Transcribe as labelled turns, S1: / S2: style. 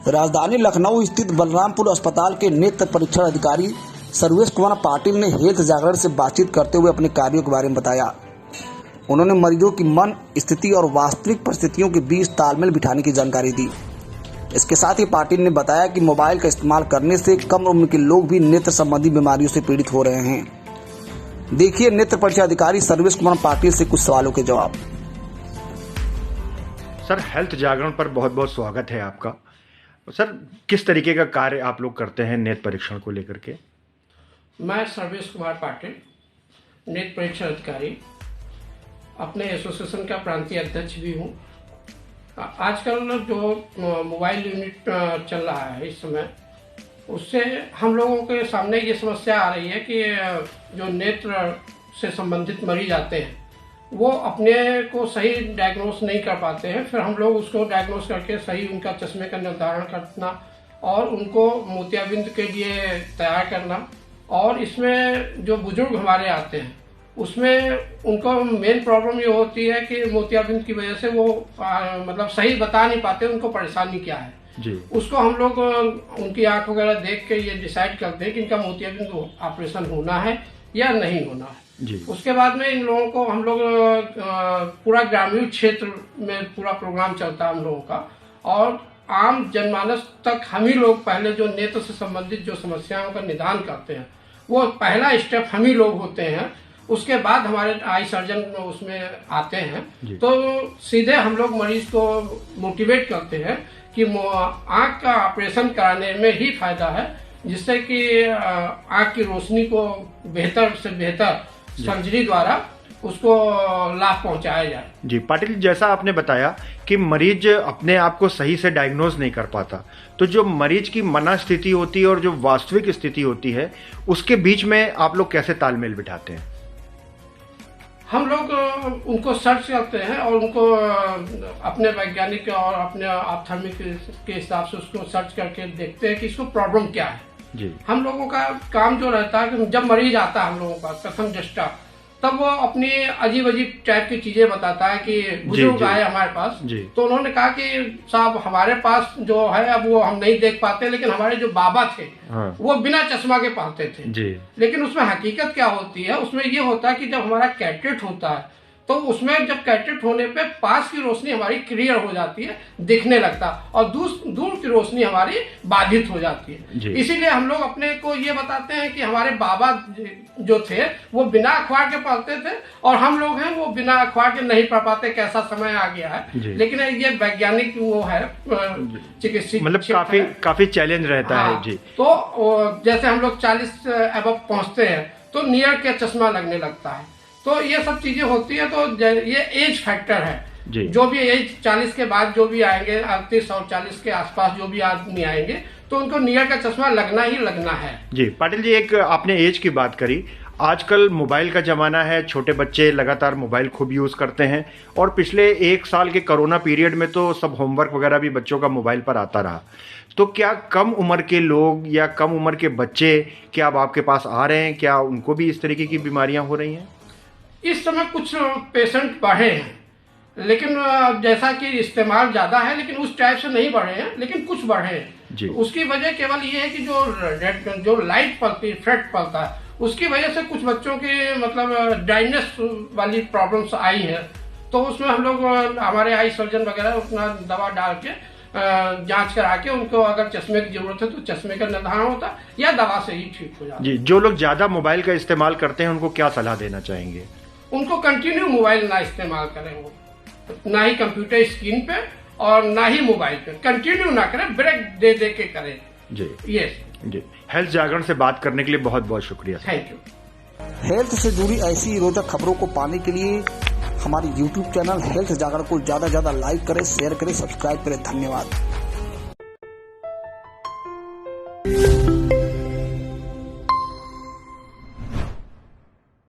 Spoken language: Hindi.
S1: राजधानी लखनऊ स्थित बलरामपुर अस्पताल के नेत्र परीक्षण अधिकारी सर्वेश कुमार पाटिल ने हेल्थ जागरण से बातचीत करते हुए अपने कार्यों के बारे में बताया। उन्होंने मरीजों की मन स्थिति और वास्तविक परिस्थितियों के बीच तालमेल बिठाने की जानकारी दी। इसके साथ ही पाटिल ने बताया कि मोबाइल का इस्तेमाल करने से कम उम्र के लोग भी नेत्र संबंधी बीमारियों से पीड़ित हो रहे हैं। देखिए नेत्र परीक्षा अधिकारी सर्वेश कुमार पाटिल से कुछ सवालों के जवाब।
S2: सर, हेल्थ जागरण पर बहुत बहुत स्वागत है आपका। सर, किस तरीके का कार्य आप लोग करते हैं नेत्र परीक्षण को लेकर के?
S3: मैं सर्वेश कुमार पाटिल, नेत्र परीक्षण अधिकारी, अपने एसोसिएशन का प्रांतीय अध्यक्ष भी हूँ। आजकल जो मोबाइल यूनिट चल रहा है इस समय, उससे हम लोगों के सामने ये समस्या आ रही है कि जो नेत्र से संबंधित मरीज आते हैं वो अपने को सही डायग्नोस नहीं कर पाते हैं। फिर हम लोग उसको डायग्नोस करके सही उनका चश्मे का निर्धारण करना और उनको मोतियाबिंद के लिए तैयार करना। और इसमें जो बुजुर्ग हमारे आते हैं उसमें उनको मेन प्रॉब्लम ये होती है कि मोतियाबिंद की वजह से वो मतलब सही बता नहीं पाते उनको परेशानी क्या है जी। उसको हम लोग उनकी आंख वगैरह देख के ये डिसाइड करते हैं कि इनका मोतियाबिंद ऑपरेशन होना है या नहीं होना है जी। उसके बाद में इन लोगों को हम लोग पूरा ग्रामीण क्षेत्र में पूरा प्रोग्राम चलता है हम लोगों का, और आम जनमानस तक हम ही लोग पहले जो नेत्र से संबंधित जो समस्याओं का निदान करते हैं वो पहला स्टेप हम ही लोग होते हैं। उसके बाद हमारे आई सर्जन उसमें आते हैं तो सीधे हम लोग मरीज को मोटिवेट करते हैं कि आंख का ऑपरेशन कराने में ही फायदा है, जिससे कि आंख की रोशनी को बेहतर से बेहतर सर्जरी द्वारा उसको लाभ पहुंचाया जाए जी।
S2: पाटिल, जैसा आपने बताया कि मरीज अपने आप को सही से डायग्नोज नहीं कर पाता, तो जो मरीज की मनस्थिति होती है और जो वास्तविक स्थिति होती है उसके बीच में आप लोग कैसे तालमेल बिठाते हैं?
S3: हम लोग उनको सर्च करते हैं और उनको अपने वैज्ञानिक और अपने ऑप्थेल्मिक के हिसाब से उसको सर्च करके देखते हैं कि इसको प्रॉब्लम क्या है जी। हम लोगों का काम जो रहता है कि जब मरीज आता है हम लोगों का प्रथम दृष्टा, तब वो अपनी अजीब अजीब टाइप की चीजें बताता है कि बुजुर्ग आए हमारे पास तो उन्होंने कहा कि साहब हमारे पास जो है अब वो हम नहीं देख पाते, लेकिन हमारे जो बाबा थे वो बिना चश्मा के पढ़ते थे जी। लेकिन उसमें हकीकत क्या होती है, उसमें ये होता है कि जब हमारा कैटरेक्ट होता है तो उसमें जब कैटरेक्ट होने पे पास की रोशनी हमारी क्लियर हो जाती है, दिखने लगता, और दूर की रोशनी हमारी बाधित हो जाती है। इसीलिए हम लोग अपने को ये बताते हैं कि हमारे बाबा जो थे वो बिना अखबार के पढ़ते थे और हम लोग हैं वो बिना अखबार के नहीं पढ़ पाते। कैसा समय आ गया है, लेकिन ये वैज्ञानिक वो है चिकित्सक,
S2: मतलब काफी चैलेंज रहता है जी।
S3: तो जैसे हम लोग 40 एबव पहुंचते हैं तो नियर के चश्मा लगने लगता है, तो ये सब चीजें होती है। तो ये एज फैक्टर है, जो भी एज 40 के बाद जो भी आएंगे 38 और 40 के आसपास जो भी आदमी आएंगे तो उनको नियर का चश्मा लगना ही लगना है
S2: जी। पाटिल जी, एक आपने एज की बात करी, आजकल मोबाइल का जमाना है, छोटे बच्चे लगातार मोबाइल खूब यूज करते हैं और पिछले 1 साल के कोरोना पीरियड में तो सब होमवर्क वगैरह भी बच्चों का मोबाइल पर आता रहा। तो क्या कम उम्र के लोग या कम उम्र के बच्चे क्या अब आपके पास आ रहे हैं, क्या उनको भी इस तरीके की बीमारियां हो रही हैं?
S3: इस समय कुछ पेशेंट बढ़े हैं, लेकिन जैसा कि इस्तेमाल ज्यादा है, लेकिन उस टाइप से नहीं बढ़े हैं, लेकिन कुछ बढ़े हैं जी। उसकी वजह केवल ये है कि जो लाइट पड़ती है, फ्लैट पड़ता है, उसकी वजह से कुछ बच्चों की मतलब ड्राइनेस वाली प्रॉब्लम्स आई है। तो उसमें हम लोग हमारे आई सर्जन वगैरह अपना दवा डाल के जांच करा के उनको अगर चश्मे की जरूरत है तो चश्मे का निर्धारण होता है या दवा से ही ठीक हो जाता है
S2: जी। जो लोग ज्यादा मोबाइल का इस्तेमाल करते हैं उनको क्या सलाह देना चाहेंगे?
S3: उनको कंटिन्यू मोबाइल ना इस्तेमाल करें, वो ना ही कंप्यूटर स्क्रीन पे और ना ही मोबाइल पे, कंटिन्यू ना करें, ब्रेक दे दे के करें जी। यस
S2: जी। हेल्थ जागरण से बात करने के लिए बहुत बहुत शुक्रिया।
S3: Thank you.
S1: हेल्थ से जुड़ी ऐसी रोचक खबरों को पाने के लिए हमारे YouTube चैनल हेल्थ जागरण को ज्यादा लाइक करें, शेयर करें, सब्सक्राइब करें। धन्यवाद।